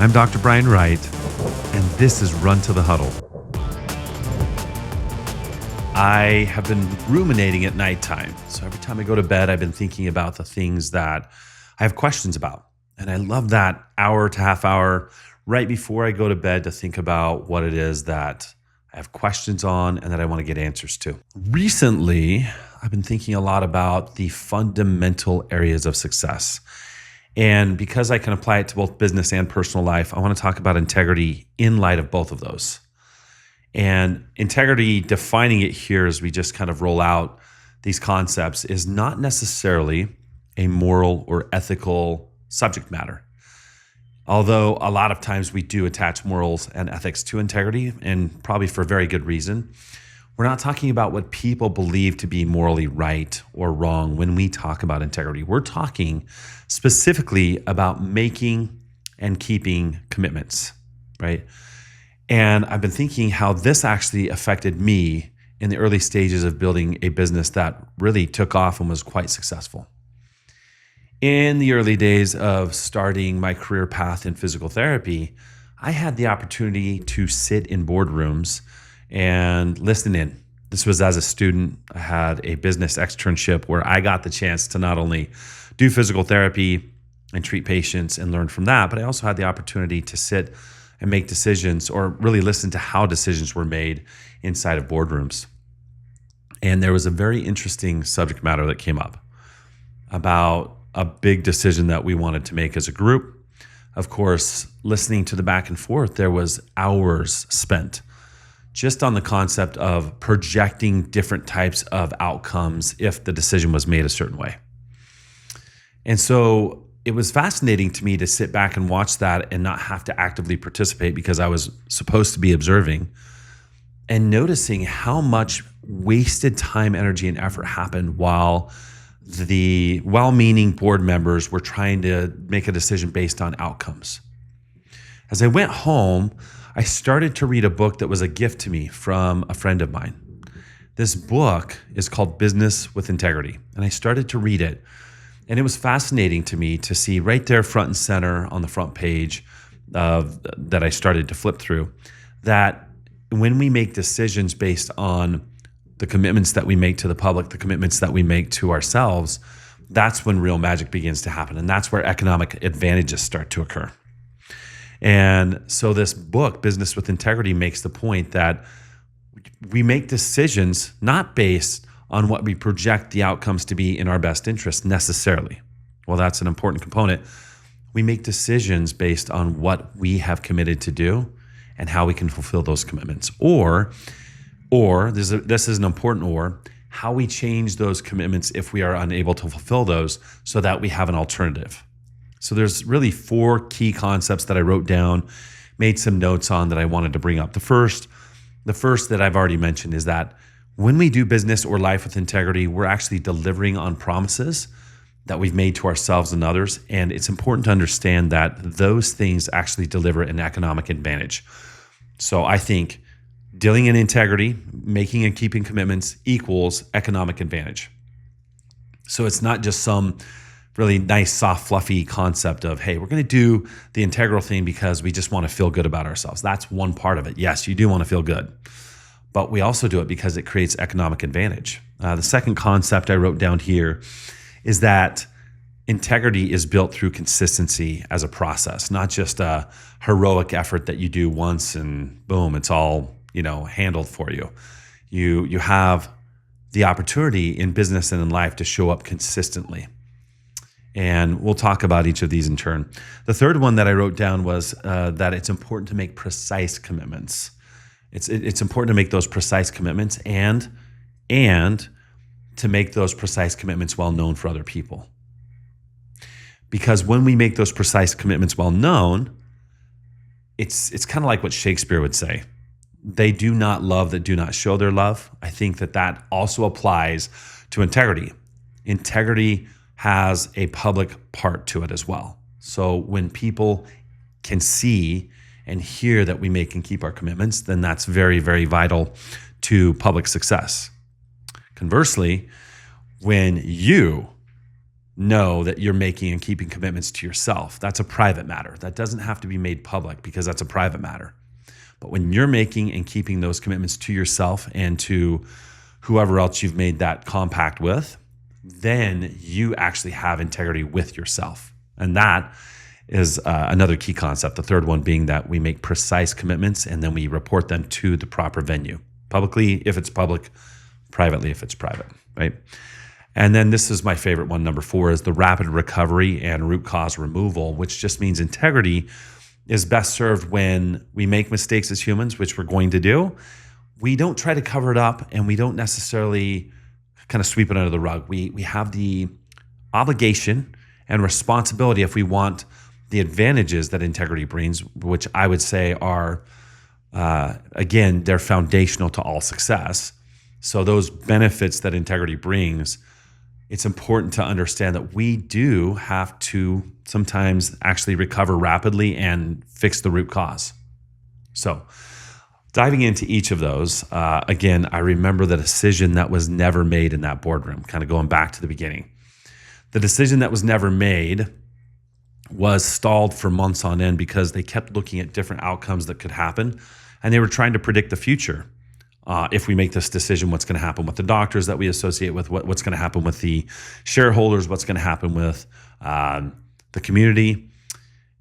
I'm Dr. Bryan Wright, and this is Run to the Huddle. I have been ruminating at nighttime. So every time I go to bed, I've been thinking about the things that I have questions about. And I love that hour to half hour right before I go to bed to think about what it is that I have questions on and that I want to get answers to. Recently, I've been thinking a lot about the fundamental areas of success. And because I can apply it to both business and personal life, I want to talk about integrity in light of both of those. And integrity, defining it here as we just kind of roll out these concepts, is not necessarily a moral or ethical subject matter. Although a lot of times we do attach morals and ethics to integrity, and probably for very good reason. We're not talking about what people believe to be morally right or wrong when we talk about integrity. We're talking specifically about making and keeping commitments, right? And I've been thinking how this actually affected me in the early stages of building a business that really took off and was quite successful. In the early days of starting my career path in physical therapy, I had the opportunity to sit in boardrooms and listen in. This was as a student. I had a business externship where I got the chance to not only do physical therapy and treat patients and learn from that, but I also had the opportunity to sit and make decisions, or really listen to how decisions were made inside of boardrooms. And there was a very interesting subject matter that came up about a big decision that we wanted to make as a group. Of course, listening to the back and forth, there was hours spent just on the concept of projecting different types of outcomes if the decision was made a certain way. And so it was fascinating to me to sit back and watch that and not have to actively participate because I was supposed to be observing, and noticing how much wasted time, energy, and effort happened while the well-meaning board members were trying to make a decision based on outcomes. As I went home, I started to read a book that was a gift to me from a friend of mine. This book is called Business with Integrity, and I started to read it. And it was fascinating to me to see right there front and center on the front page that I started to flip through, that when we make decisions based on the commitments that we make to the public, the commitments that we make to ourselves, that's when real magic begins to happen. And that's where economic advantages start to occur. And so this book, Business with Integrity, makes the point that we make decisions not based on what we project the outcomes to be in our best interest necessarily. Well, that's an important component. We make decisions based on what we have committed to do and how we can fulfill those commitments. Or this is an important or, how we change those commitments if we are unable to fulfill those so that we have an alternative. So there's really 4 key concepts that I wrote down, made some notes on that I wanted to bring up. The first that I've already mentioned is that when we do business or life with integrity, we're actually delivering on promises that we've made to ourselves and others. And it's important to understand that those things actually deliver an economic advantage. So I think dealing in integrity, making and keeping commitments equals economic advantage. So it's not just some really nice, soft, fluffy concept of, hey, we're going to do the integral thing because we just want to feel good about ourselves. That's one part of it. Yes, you do want to feel good. But we also do it because it creates economic advantage. The second concept I wrote down here is that integrity is built through consistency as a process, not just a heroic effort that you do once and boom, it's all, handled for you. You have the opportunity in business and in life to show up consistently. And we'll talk about each of these in turn. The third one that I wrote down was that it's important to make precise commitments. It's important to make those precise commitments and to make those precise commitments well known for other people. Because when we make those precise commitments well known, it's kind of like what Shakespeare would say. They do not love that do not show their love. I think that also applies to integrity. Integrity has a public part to it as well. So when people can see and hear that we make and keep our commitments, then that's very, very vital to public success. Conversely, when you know that you're making and keeping commitments to yourself. That's a private matter. That doesn't have to be made public because that's a private matter. But when you're making and keeping those commitments to yourself and to whoever else you've made that compact with, then you actually have integrity with yourself. And that is another key concept. The third one being that we make precise commitments and then we report them to the proper venue. Publicly, if it's public, privately, if it's private, right? And then this is my favorite one, number 4, is the rapid recovery and root cause removal, which just means integrity is best served when we make mistakes as humans, which we're going to do. We don't try to cover it up and we don't necessarily kind of sweep it under the rug. We have the obligation and responsibility, if we want the advantages that integrity brings, which I would say are, again, they're foundational to all success. So those benefits that integrity brings, it's important to understand that we do have to sometimes actually recover rapidly and fix the root cause. So diving into each of those, again, I remember the decision that was never made in that boardroom, kind of going back to the beginning. The decision that was never made was stalled for months on end because they kept looking at different outcomes that could happen, and they were trying to predict the future. If we make this decision, what's going to happen with the doctors that we associate with, what's going to happen with the shareholders, what's going to happen with the community.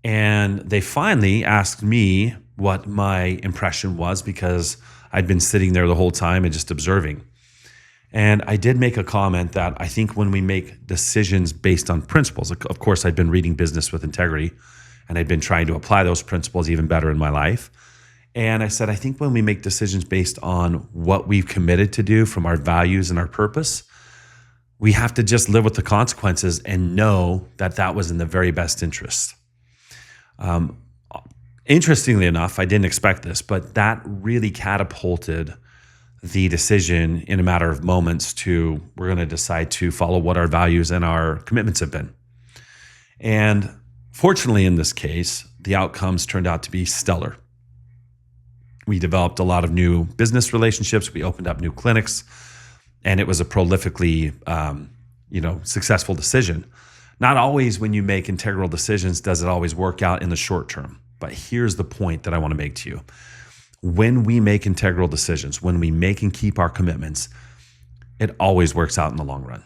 And they finally asked me what my impression was because I'd been sitting there the whole time and just observing. And I did make a comment that I think when we make decisions based on principles, of course, I'd been reading Business with Integrity and I'd been trying to apply those principles even better in my life. And I said, I think when we make decisions based on what we've committed to do from our values and our purpose, we have to just live with the consequences and know that that was in the very best interest. Interestingly enough, I didn't expect this, but that really catapulted the decision in a matter of moments to, we're going to decide to follow what our values and our commitments have been. And fortunately, in this case, the outcomes turned out to be stellar. We developed a lot of new business relationships. We opened up new clinics, and it was a prolifically, successful decision. Not always when you make integral decisions does it always work out in the short term. But here's the point that I want to make to you. When we make integral decisions, when we make and keep our commitments, it always works out in the long run.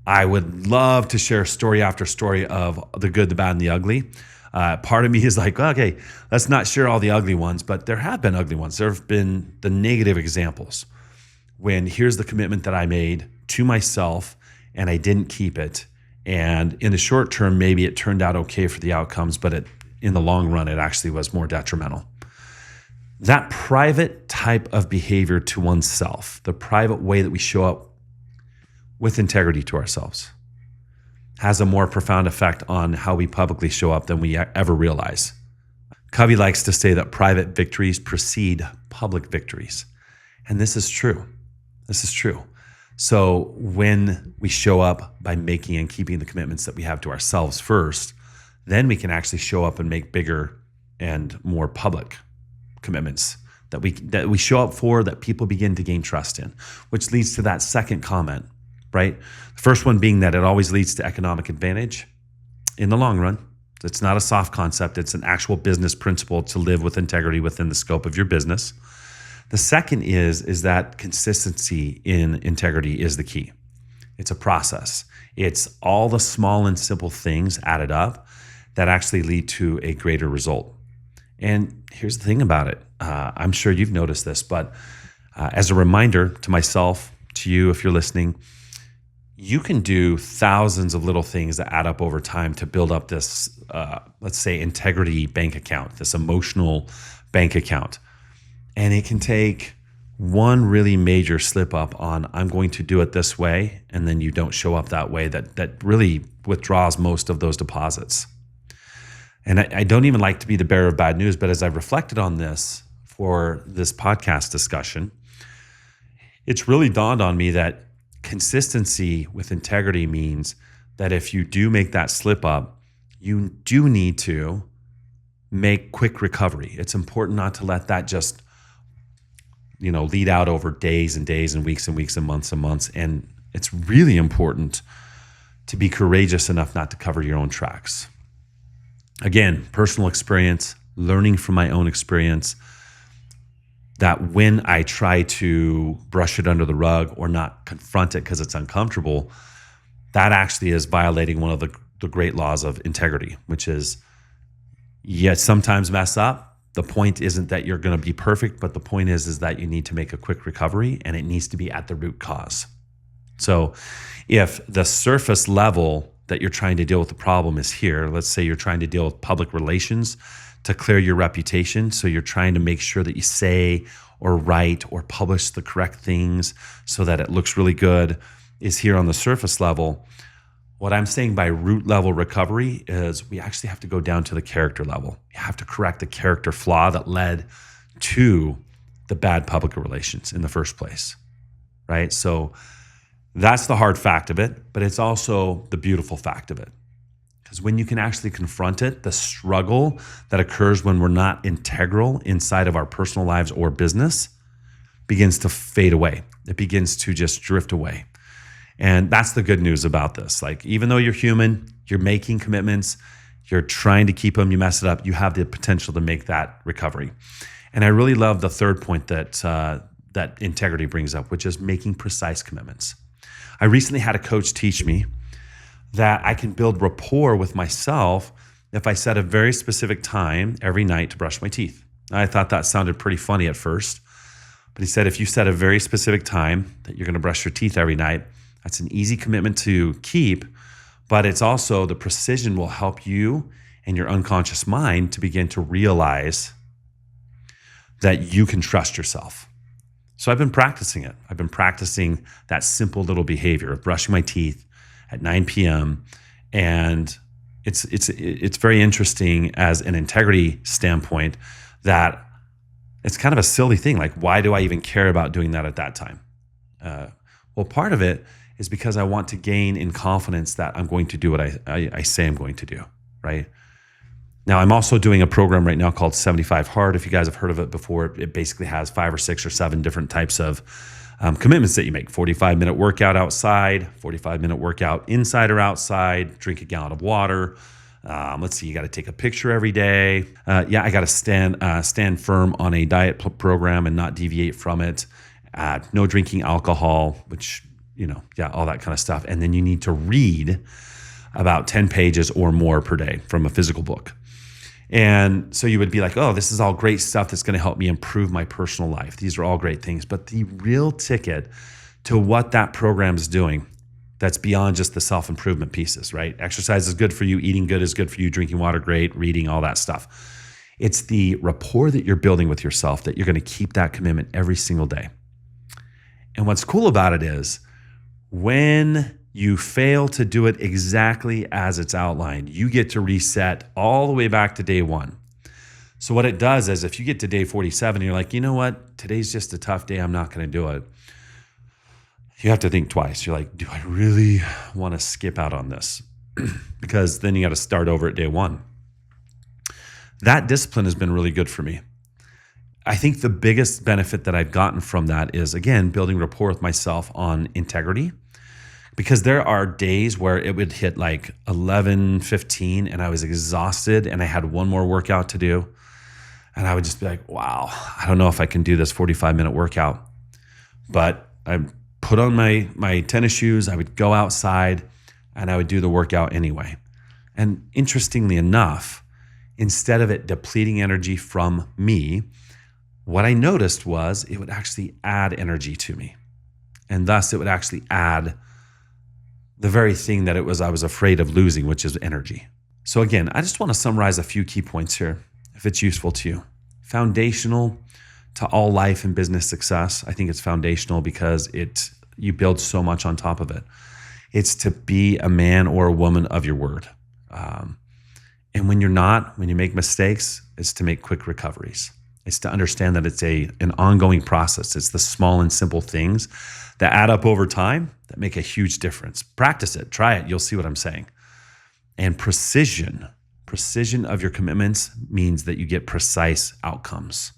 I would love to share story after story of the good, the bad, and the ugly. Part of me is like, okay, let's not share all the ugly ones, but there have been ugly ones. There have been the negative examples when here's the commitment that I made to myself and I didn't keep it. And in the short term, maybe it turned out okay for the outcomes, but in the long run, it actually was more detrimental. That private type of behavior to oneself, the private way that we show up with integrity to ourselves, has a more profound effect on how we publicly show up than we ever realize. Covey likes to say that private victories precede public victories. And this is true. This is true. So when we show up by making and keeping the commitments that we have to ourselves first, then we can actually show up and make bigger and more public commitments that we show up for, that people begin to gain trust in, which leads to that second comment, right? The first one being that it always leads to economic advantage in the long run. It's not a soft concept. It's an actual business principle to live with integrity within the scope of your business. The second is that consistency in integrity is the key. It's a process. It's all the small and simple things added up that actually lead to a greater result. And here's the thing about it. I'm sure you've noticed this, but as a reminder to myself, to you, if you're listening, you can do thousands of little things that add up over time to build up this, let's say, integrity bank account, this emotional bank account. And it can take one really major slip up on, I'm going to do it this way, and then you don't show up that way, that really withdraws most of those deposits. And I don't even like to be the bearer of bad news, but as I've reflected on this for this podcast discussion, it's really dawned on me that consistency with integrity means that if you do make that slip up, you do need to make quick recovery. It's important not to let that just, lead out over days and days and weeks and weeks and months. And it's really important to be courageous enough not to cover your own tracks. Again, personal experience, learning from my own experience, that when I try to brush it under the rug or not confront it because it's uncomfortable, that actually is violating one of the great laws of integrity, which is, yes, sometimes mess up. The point isn't that you're going to be perfect, but the point is that you need to make a quick recovery, and it needs to be at the root cause. So if the surface level that you're trying to deal with the problem is here, let's say you're trying to deal with public relations to clear your reputation. So you're trying to make sure that you say or write or publish the correct things so that it looks really good, is here on the surface level. What I'm saying by root level recovery is we actually have to go down to the character level. You have to correct the character flaw that led to the bad public relations in the first place, right? So that's the hard fact of it, but it's also the beautiful fact of it. Because when you can actually confront it, the struggle that occurs when we're not integral inside of our personal lives or business begins to fade away. It begins to just drift away. And that's the good news about this. Like, even though you're human, you're making commitments, you're trying to keep them, you mess it up, you have the potential to make that recovery. And I really love the third point that integrity brings up, which is making precise commitments. I recently had a coach teach me that I can build rapport with myself if I set a very specific time every night to brush my teeth. I thought that sounded pretty funny at first, but he said if you set a very specific time that you're going to brush your teeth every night, that's an easy commitment to keep, but it's also the precision will help you and your unconscious mind to begin to realize that you can trust yourself. So I've been practicing it. I've been practicing that simple little behavior of brushing my teeth at 9 p.m. And it's very interesting as an integrity standpoint that it's kind of a silly thing. Like, why do I even care about doing that at that time? Well, part of it is because I want to gain in confidence that I'm going to do what I say I'm going to do, right? Now, I'm also doing a program right now called 75 Hard. If you guys have heard of it before, it basically has 5 or 6 or 7 different types of commitments that you make. 45-minute workout outside, 45-minute workout inside or outside, drink a gallon of water. Let's see, you got to take a picture every day. I got to stand firm on a diet program and not deviate from it. No drinking alcohol, which, all that kind of stuff. And then you need to read about 10 pages or more per day from a physical book. And so you would be like, oh, this is all great stuff that's going to help me improve my personal life. These are all great things. But the real ticket to what that program is doing, that's beyond just the self-improvement pieces, right? Exercise is good for you. Eating good is good for you. Drinking water, great. Reading, all that stuff. It's the rapport that you're building with yourself that you're going to keep that commitment every single day. And what's cool about it is when you fail to do it exactly as it's outlined, you get to reset all the way back to day 1. So what it does is if you get to day 47 and you're like, you know what, today's just a tough day, I'm not going to do it. You have to think twice. You're like, do I really want to skip out on this? Because then you got to start over at day 1. That discipline has been really good for me. I think the biggest benefit that I've gotten from that is, again, building rapport with myself on integrity. Because there are days where it would hit like 11:15 and I was exhausted and I had one more workout to do. And I would just be like, wow, I don't know if I can do this 45-minute workout. But I put on my tennis shoes, I would go outside and I would do the workout anyway. And interestingly enough, instead of it depleting energy from me, what I noticed was it would actually add energy to me. And thus it would actually add the very thing that I was afraid of losing, which is energy. So again, I just want to summarize a few key points here, if it's useful to you. Foundational to all life and business success. I think it's foundational because you build so much on top of it. It's to be a man or a woman of your word. And when you're not, when you make mistakes, it's to make quick recoveries. It's to understand that it's an ongoing process. It's the small and simple things that add up over time that make a huge difference. Practice it, try it, you'll see what I'm saying. And precision of your commitments means that you get precise outcomes.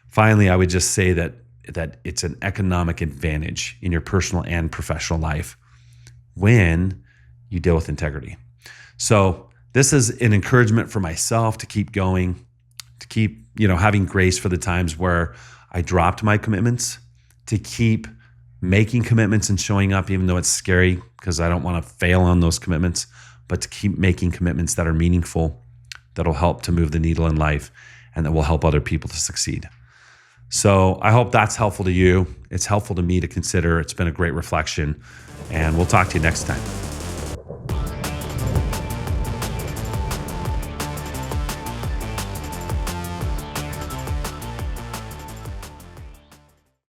Finally, I would just say that it's an economic advantage in your personal and professional life when you deal with integrity. So this is an encouragement for myself to keep going, to keep, having grace for the times where I dropped my commitments, to keep making commitments and showing up, even though it's scary because I don't want to fail on those commitments, but to keep making commitments that are meaningful, that'll help to move the needle in life, and that will help other people to succeed. So I hope that's helpful to you. It's helpful to me to consider. It's been a great reflection, and we'll talk to you next time.